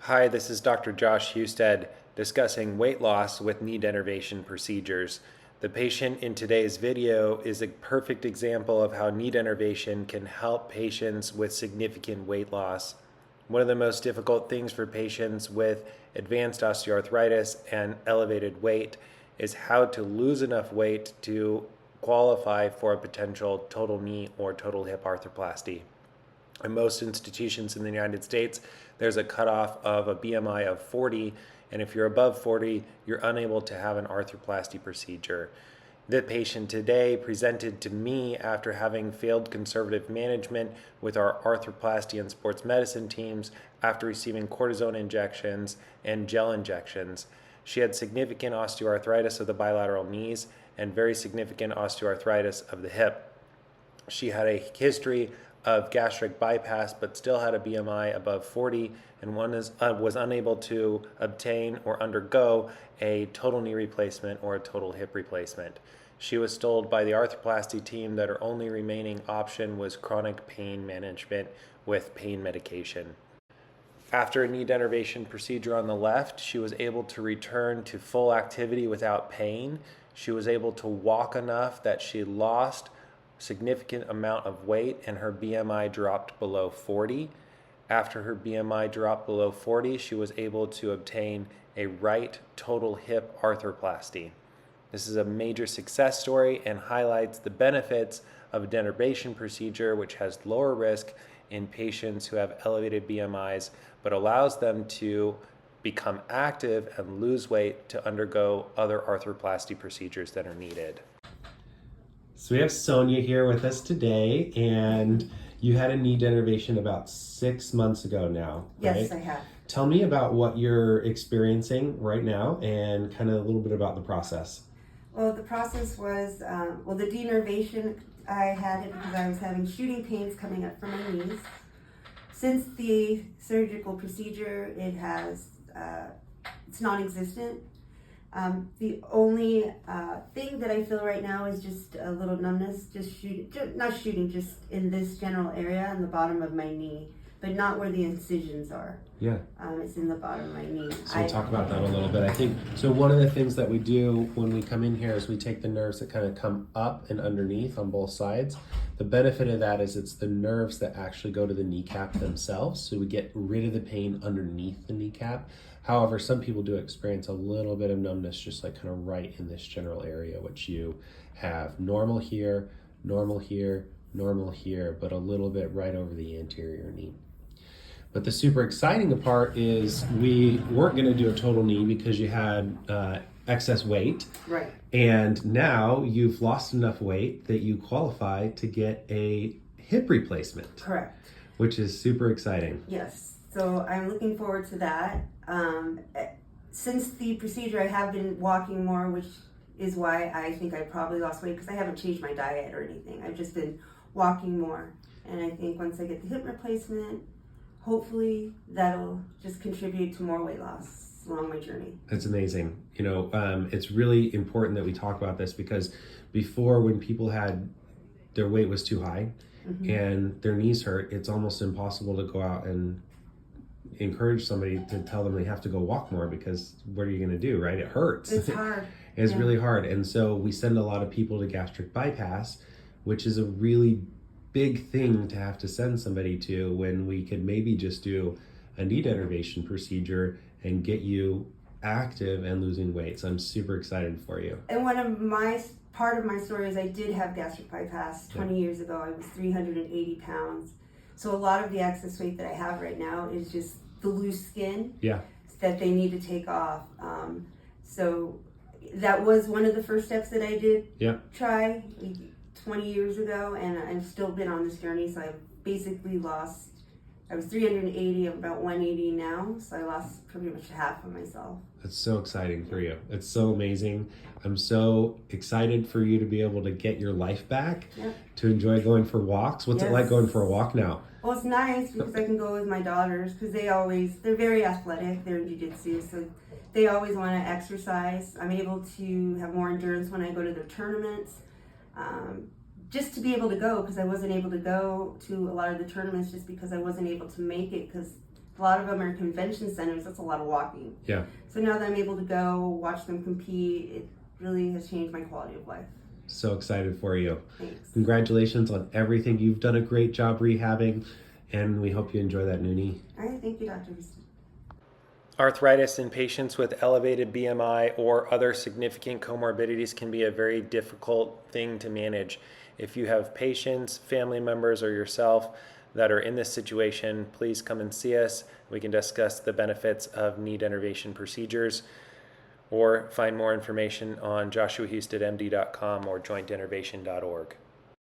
Hi, this is Dr. Josh Husted discussing weight loss with knee denervation procedures. The patient in today's video is a perfect example of how knee denervation can help patients with significant weight loss. One of the most difficult things for patients with advanced osteoarthritis and elevated weight is how to lose enough weight to qualify for a potential total knee or total hip arthroplasty. In most institutions in the United States, there's a cutoff of a BMI of 40, and if you're above 40, you're unable to have an arthroplasty procedure. The patient today presented to me after having failed conservative management with our arthroplasty and sports medicine teams after receiving cortisone injections and gel injections. She had significant osteoarthritis of the bilateral knees and very significant osteoarthritis of the hip. She had a history of gastric bypass, but still had a BMI above 40 and was unable to obtain or undergo a total knee replacement or a total hip replacement. She was told by the arthroplasty team that her only remaining option was chronic pain management with pain medication. After a knee denervation procedure on the left, she was able to return to full activity without pain. She was able to walk enough that she lost significant amount of weight and her BMI dropped below 40. After her BMI dropped below 40, she was able to obtain a right total hip arthroplasty. This is a major success story and highlights the benefits of a denervation procedure, which has lower risk in patients who have elevated BMIs, but allows them to become active and lose weight to undergo other arthroplasty procedures that are needed. So we have Sonia here with us today, and you had a knee denervation about 6 months ago now, right? Yes, I have. Tell me about what you're experiencing right now and kind of a little bit about the process. Well, the process was, the denervation, I had it because I was having shooting pains coming up from my knees. Since the surgical procedure, it's non-existent. The only thing that I feel right now is just a little numbness, just in this general area on the bottom of my knee, but not where the incisions are. Yeah. It's in the bottom of my knee. So we'll talk about that a little bit. I think, so one of the things that we do when we come in here is we take the nerves that kind of come up and underneath on both sides. The benefit of that is it's the nerves that actually go to the kneecap themselves. So we get rid of the pain underneath the kneecap. However, some people do experience a little bit of numbness just like kind of right in this general area, which you have normal here, normal here, normal here, but a little bit right over the anterior knee. But the super exciting part is we weren't going to do a total knee because you had excess weight. Right. And now you've lost enough weight that you qualify to get a hip replacement. Correct. Which is super exciting. Yes. So I'm looking forward to that. Since the procedure, I have been walking more, which is why I think I probably lost weight because I haven't changed my diet or anything. I've just been walking more. And I think once I get the hip replacement, hopefully that'll just contribute to more weight loss along my journey. That's amazing. You know, it's really important that we talk about this because before, when people had their weight was too high and their knees hurt, it's almost impossible to go out and encourage somebody to tell them they have to go walk more because what are you going to do, right? It hurts. It's hard. It's really hard. And so we send a lot of people to gastric bypass, which is a really big thing to have to send somebody to when we could maybe just do a knee denervation procedure and get you active and losing weight. So I'm super excited for you. And part of my story is I did have gastric bypass 20 years ago. I was 380 pounds. So a lot of the excess weight that I have right now is just the loose skin that they need to take off. So that was one of the first steps that I did try 20 years ago, and I've still been on this journey. So I've basically lost, I was 380, I'm about 180 now. So I lost pretty much half of myself. That's so exciting for you. It's so amazing. I'm so excited for you to be able to get your life back, to enjoy going for walks. What's it like going for a walk now? Well, it's nice because I can go with my daughters because they're very athletic. They're in jiu-jitsu, so they always want to exercise. I'm able to have more endurance when I go to their tournaments. Just to be able to go, because I wasn't able to go to a lot of the tournaments just because I wasn't able to make it because a lot of them are convention centers. That's a lot of walking. Yeah. So now that I'm able to go watch them compete, it really has changed my quality of life. So excited for you. Thanks. Congratulations on everything. You've done a great job rehabbing, and we hope you enjoy that new knee. All right, thank you, doctors. Arthritis in patients with elevated BMI or other significant comorbidities can be a very difficult thing to manage. If you have patients, family members, or yourself that are in this situation, please come and see us. We can discuss the benefits of knee denervation procedures, or find more information on joshuahustedmd.com or jointdenervation.org.